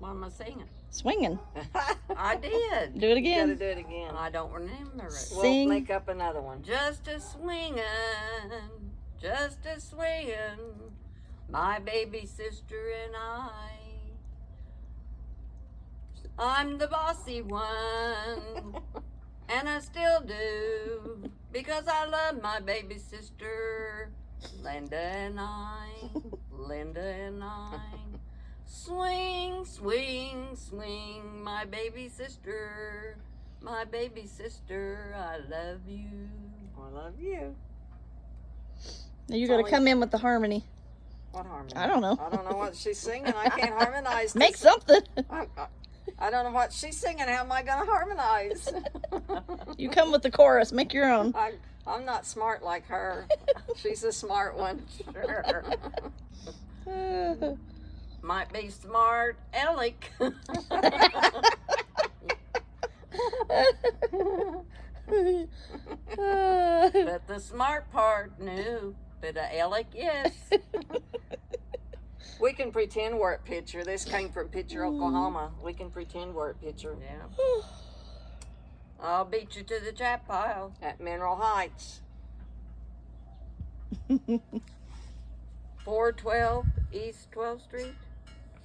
What am I singing? Swinging. I did. Do it You again. gotta do it again. I don't remember it. Sing. We'll make up another one. Just a swinging, just a swinging, my baby sister and I. I'm the bossy one, and I still do, because I love my baby sister, Linda and I, Linda and I. Swing, swing, swing, my baby sister, I love you. I love you. Now you got to only- come in with the harmony. What harmony? I don't know. I don't know what she's singing. I can't harmonize. Make something. I don't know what she's singing. How am I going to harmonize? You come with the chorus. Make your own. I'm not smart like her. She's a smart one. Sure. Might be smart, Alec. But the smart part, no. But Alec, yes. We can pretend we're at Picher. This came from Picher, Oklahoma. We can pretend we're at Picher. Yeah. I'll beat you to the chat pile. At Mineral Heights. 412 East 12th Street.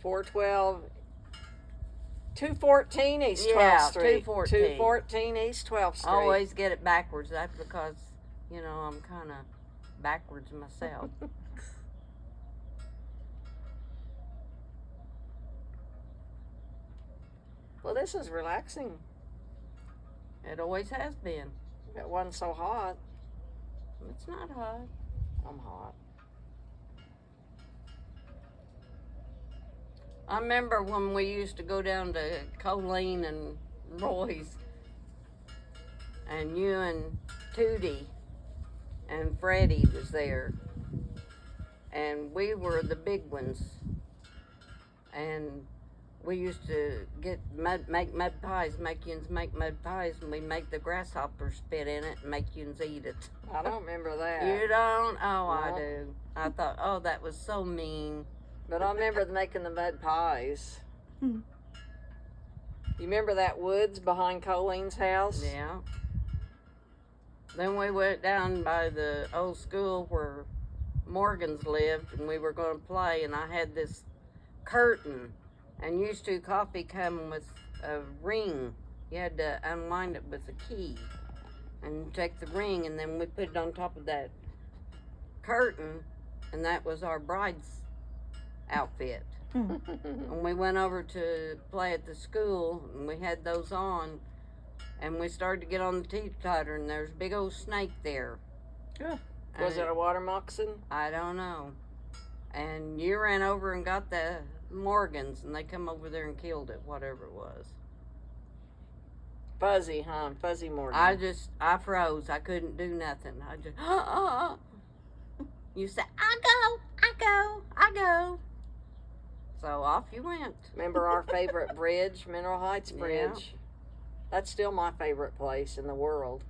412, 214 East 12th Yeah, Street. 214. 214 East 12th Street. I always get it backwards. That's because, you know, I'm kind of backwards myself. Well, this is relaxing. It always has been. It wasn't so hot. It's not hot. I'm hot. I remember when we used to go down to Colleen and Roy's, and you and Tootie and Freddie was there, and we were the big ones, and we used to make mud pies, make yous make mud pies, and we make the grasshoppers spit in it and make yous eat it. I don't remember that. You don't? Oh, No. I do. I thought, oh, that was so mean. But I remember making the mud pies. You remember that woods behind Colleen's house? Yeah. Then we went down by the old school where Morgans lived, and we were going to play, and I had this curtain, and used to coffee come with a ring. You had to unwind it with a key, and take the ring, and then we put it on top of that curtain, and that was our bride's outfit. And we went over to play at the school, and we had those on, and we started to get on the teeter-totter, and there's a big old snake there. Yeah. Was it a water moccasin? I don't know. And you ran over and got the Morgans, and they come over there and killed it, whatever it was. Fuzzy, huh? Fuzzy Morgan. I froze. I couldn't do nothing. I just, You said, I go. So off you went. Remember our favorite bridge, Mineral Heights Yeah. Bridge? That's still my favorite place in the world.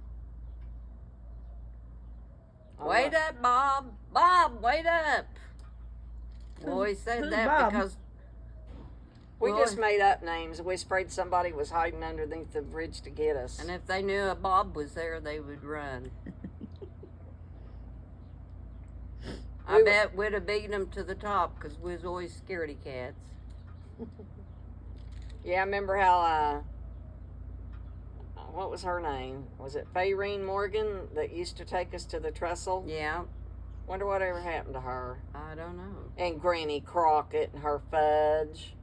Wait up, Bob. Bob, wait up. We always said Who's that Bob? because We Well, just made up names. We was afraid somebody was hiding underneath the bridge to get us. and if they knew a Bob was there, they would run. I bet we'd have beaten them to the top because we was always scaredy cats. Yeah, I remember how, what was her name? Was it Fayreen Morgan that used to take us to the trestle? Yeah, Wonder what ever happened to her. I don't know. And Granny Crockett and her fudge.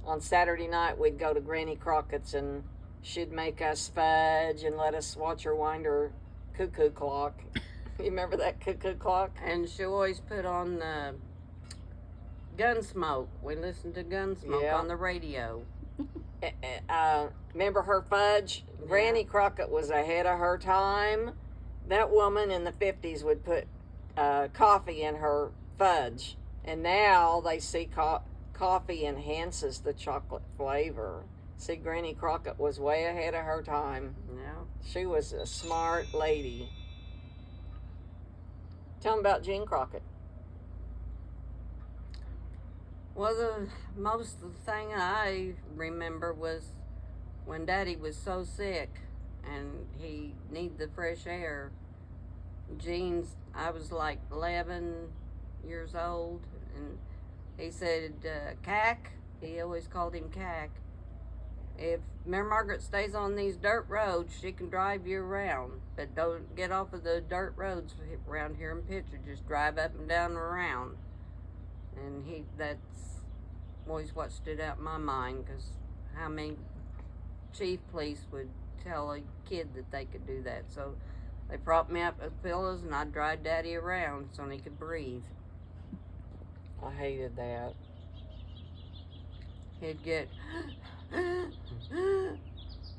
On Saturday night, we'd go to Granny Crockett's and she'd make us fudge and let us watch her wind her cuckoo clock. You remember that cuckoo clock? And she always put on Gunsmoke. We listened to Gunsmoke Yeah. on the radio. Remember her fudge? Yeah. Granny Crockett was ahead of her time. That woman in the 50s would put coffee in her fudge. And now they see coffee enhances the chocolate flavor. See, Granny Crockett was way ahead of her time. Yeah. She was a smart lady. Tell them about Jean Crockett. Well, the most of the thing I remember was when Daddy was so sick and he needed the fresh air. I was like 11 years old, and he said, Cack, he always called him Cack, if Mary Margaret stays on these dirt roads, she can drive you around, but don't get off of the dirt roads around here in Picher. Just drive up and down and around. And that's always what stood out in my mind, because how many chief police would tell a kid that they could do that? So they propped me up with pillows, and I'd drive Daddy around so he could breathe. I hated that. He'd get, and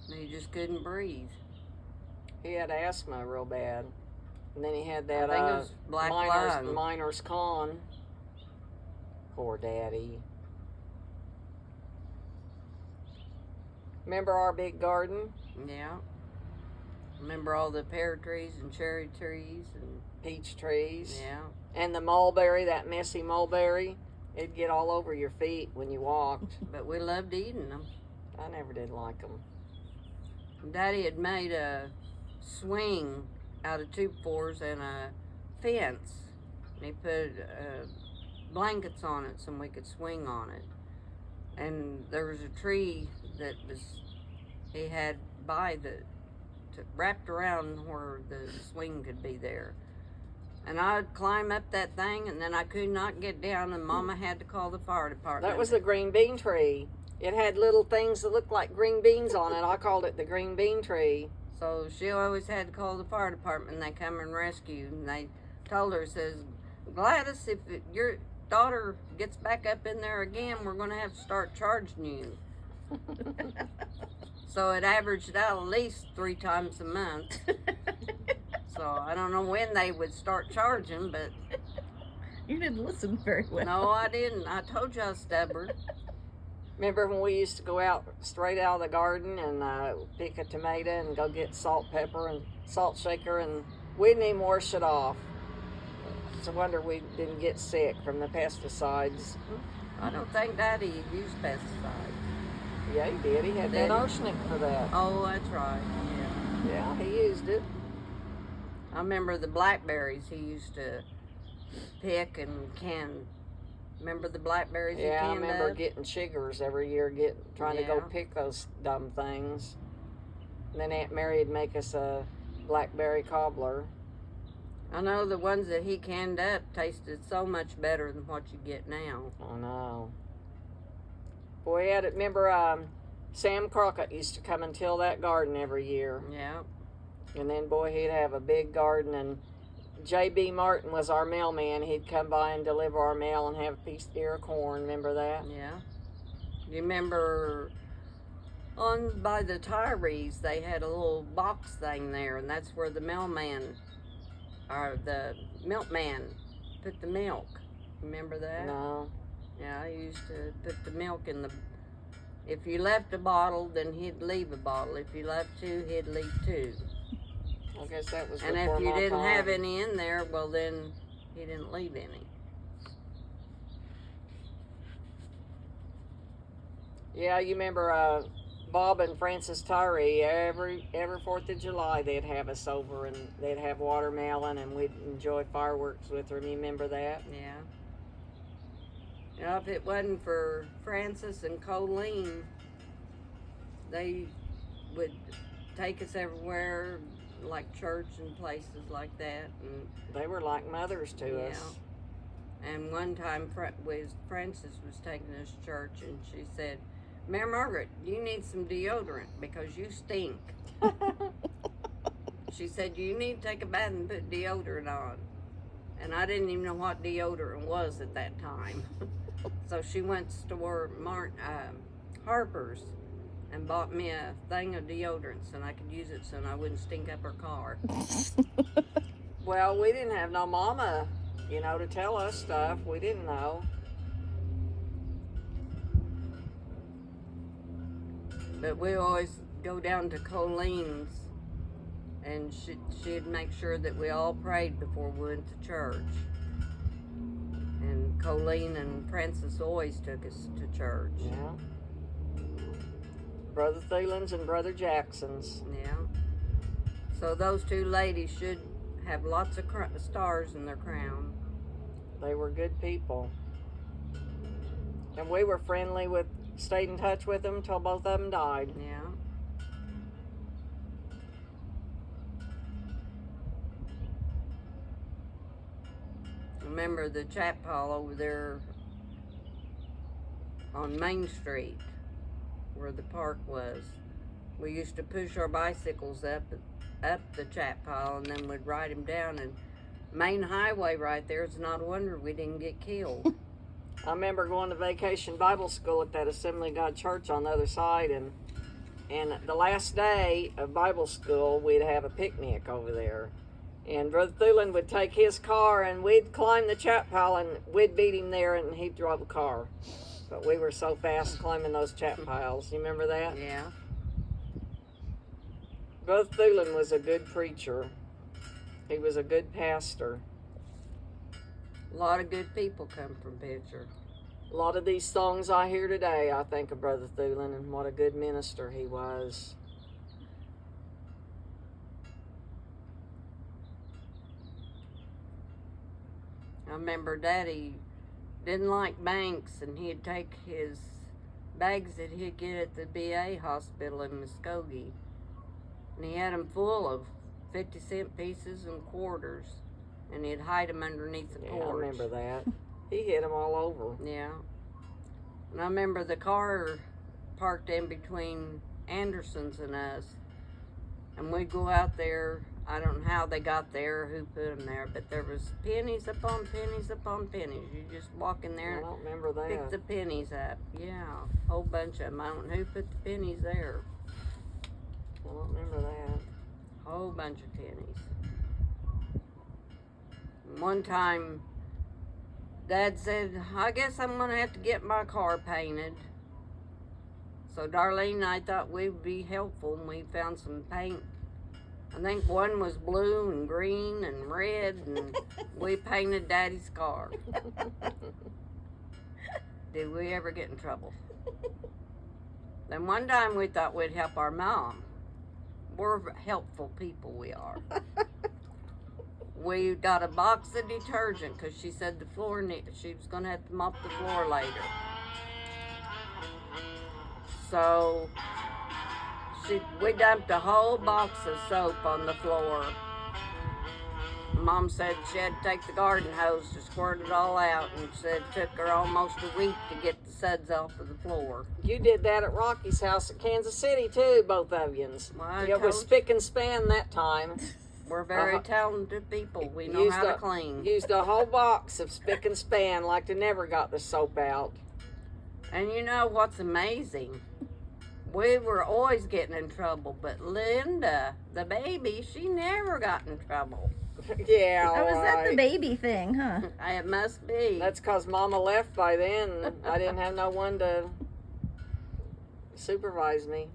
he just couldn't breathe. He had asthma real bad. And then he had that I think it was black lung. miner's con. Poor Daddy. Remember our big garden? Yeah. Remember all the pear trees and cherry trees and Peach trees. yeah. And the mulberry, that messy mulberry. It'd get all over your feet when you walked. But we loved eating them. I never did like them. Daddy had made a swing out of 2x4s and a fence. And he put blankets on it so we could swing on it. And there was a tree that he had wrapped around where the swing could be there. And I'd climb up that thing, and then I could not get down, and Mama had to call the fire department. That was the green bean tree. It had little things that looked like green beans on it. I called it the green bean tree. So she always had to call the fire department, and they come and rescue. And they told her, says, Gladys, if your daughter gets back up in there again, we're going to have to start charging you. So it averaged out at least 3 times a month. So I don't know when they would start charging, but... You didn't listen very well. No, I didn't. I told you I was stubborn. Remember when we used to go out straight out of the garden and pick a tomato and go get salt, pepper, and salt shaker, and we didn't even wash it off. It's a wonder we didn't get sick from the pesticides. I don't think Daddy used pesticides. Yeah, he did. He had that arsenic for that. Oh, that's right. Yeah. Yeah, he used it. I remember the blackberries he used to pick and can. Remember the blackberries he Yeah, I canned remember up? getting chiggers every year, trying to go pick those dumb things. And then Aunt Mary would make us a blackberry cobbler. I know the ones that he canned up tasted so much better than what you get now. Oh no. Boy, remember Sam Crockett used to come and till that garden every year. Yeah. And then, boy, he'd have a big garden, and J.B. Martin was our mailman. He'd come by and deliver our mail and have a ear of corn. Remember that? Yeah. You remember by the Tyrees, they had a little box thing there, and that's where the mailman, or the milkman, put the milk. Remember that? No. Yeah, I used to put the milk in the... If you left a bottle, then he'd leave a bottle. If you left 2, he'd leave 2. I guess that was And before if you my didn't time. have any in there, well, then he didn't leave any. Yeah, you remember Bob and Frances Tyree, every 4th of July they'd have us over, and they'd have watermelon, and we'd enjoy fireworks with them. You remember that? Yeah. If it wasn't for Francis and Colleen, they would take us everywhere, like church and places like that. And They were like mothers to us. And one time, Francis was taking us to church, and she said, Mary Margaret, you need some deodorant because you stink. She said, you need to take a bath and put deodorant on. And I didn't even know what deodorant was at that time. So she went to store Harper's and bought me a thing of deodorant so I could use it so I wouldn't stink up her car. Well, we didn't have no mama, to tell us stuff. We didn't know. But we always go down to Colleen's, and she'd make sure that we all prayed before we went to church. And Colleen and Princess always took us to church. Yeah. Brother Thielen's and Brother Jackson's. Yeah. So those two ladies should have lots of stars in their crown. They were good people. And we were friendly with, stayed in touch with them till both of them died. Yeah. Remember the chap hall over there on Main Street where the park was. We used to push our bicycles up the chap pile and then we'd ride them down, and main highway right there. It's not a wonder we didn't get killed. I remember going to vacation Bible school at that Assembly of God church on the other side, and the last day of Bible school we'd have a picnic over there. And Brother Thielen would take his car and we'd climb the chap pile and we'd beat him there and he'd drive a car. But we were so fast climbing those chap piles. You remember that? Yeah. Brother Thielen was a good preacher. He was a good pastor. A lot of good people come from Picher. A lot of these songs I hear today, I think of Brother Thielen and what a good minister he was. I remember Daddy didn't like banks, and he'd take his bags that he'd get at the VA hospital in Muskogee, and he had them full of 50-cent pieces and quarters, and he'd hide them underneath the porch. I remember that. He hid them all over. Yeah. And I remember the car parked in between Anderson's and us, and we'd go out there. I don't know how they got there, who put them there, but there was pennies upon pennies upon pennies. You just walk in there I don't remember and that. pick the pennies up. Yeah, a whole bunch of them. I don't know who put the pennies there. I don't remember that. Whole bunch of pennies. One time, Dad said, I guess I'm going to have to get my car painted. So Darlene and I thought we'd be helpful, and we found some paint. I think one was blue and green and red, and we painted Daddy's car. Did we ever get in trouble? Then one time we thought we'd help our mom. We're helpful people, we are. We got a box of detergent because she said the floor she was going to have to mop the floor later. So we dumped a whole box of soap on the floor. Mom said she had to take the garden hose to squirt it all out, and said it took her almost a week to get the suds off of the floor. You did that at Rocky's house in Kansas City too, both of yous. Well, It was spick and span that time. We're very talented people. We know how to clean. Used a whole box of spick and span like they never got the soap out. And you know what's amazing? We were always getting in trouble, but Linda, the baby, she never got in trouble. Yeah, Oh, was that the right. baby thing, huh? It must be. That's because Mama left by then. I didn't have no one to supervise me.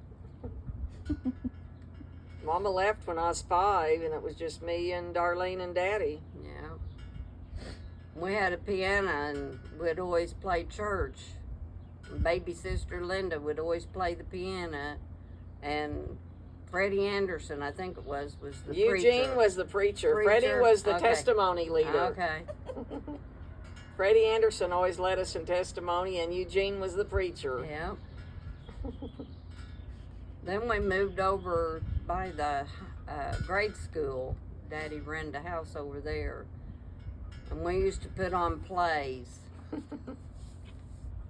Mama left when I was 5, and it was just me and Darlene and Daddy. Yeah. We had a piano, and we'd always play church. Baby sister Linda would always play the piano, and Freddie Anderson, I think it was the preacher. Eugene was the preacher. Freddie was the testimony leader. Okay. Freddie Anderson always led us in testimony, and Eugene was the preacher. Yeah. Then we moved over by the grade school. Daddy rented a house over there, and we used to put on plays.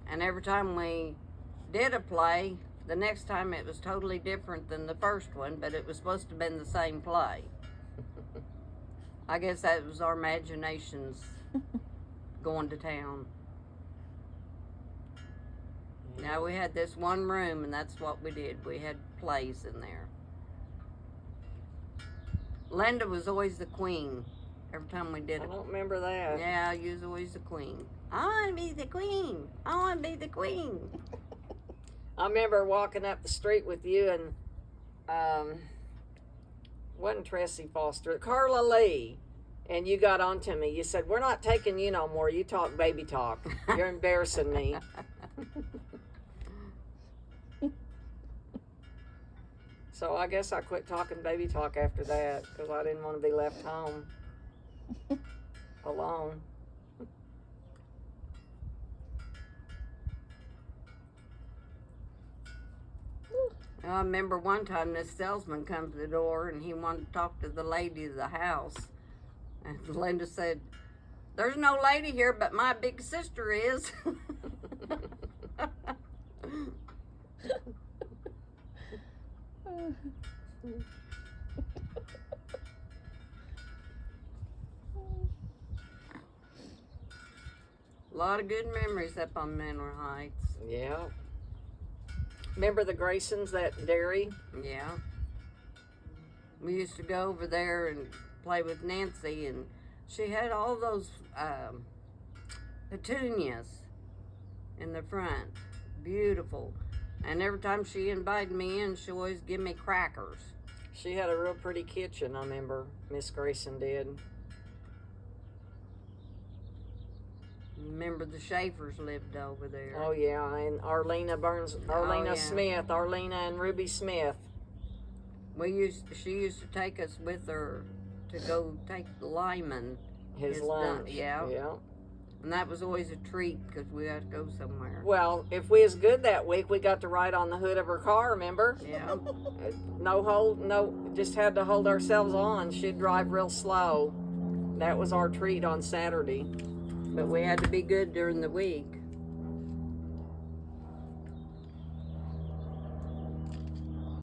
And every time we did a play, the next time it was totally different than the first one, but it was supposed to have been the same play. I guess that was our imaginations going to town. Now we had this one room, and that's what we did. We had plays in there. Linda was always the queen every time we did I it. don't remember that. Yeah, you was always the queen. I want to be the queen. I want to be the queen. I remember walking up the street with you and wasn't Tressie Foster, Carla Lee, And you got on to me. You said, we're not taking you no more. You talk baby talk. You're embarrassing me. So I guess I quit talking baby talk after that because I didn't want to be left home alone. I remember one time this salesman come to the door and he wanted to talk to the lady of the house. And Linda said, "There's no lady here, but my big sister is." A lot of good memories up on Manor Heights. Yeah. Remember the Graysons, that dairy? Yeah. We used to go over there and play with Nancy, and she had all those petunias in the front. Beautiful. And every time she invited me in, she always give me crackers. She had a real pretty kitchen, I remember. Miss Grayson did. Remember the Schaefers lived over there. Oh yeah, and Arlena yeah. Smith, Arlena and Ruby Smith. She used to take us with her to go take Lyman His lunch. Yeah. Yeah. And that was always a treat because we had to go somewhere. Well, if we was good that week, we got to ride on the hood of her car, remember? Yeah. Just had to hold ourselves on. She'd drive real slow. That was our treat on Saturday. But we had to be good during the week.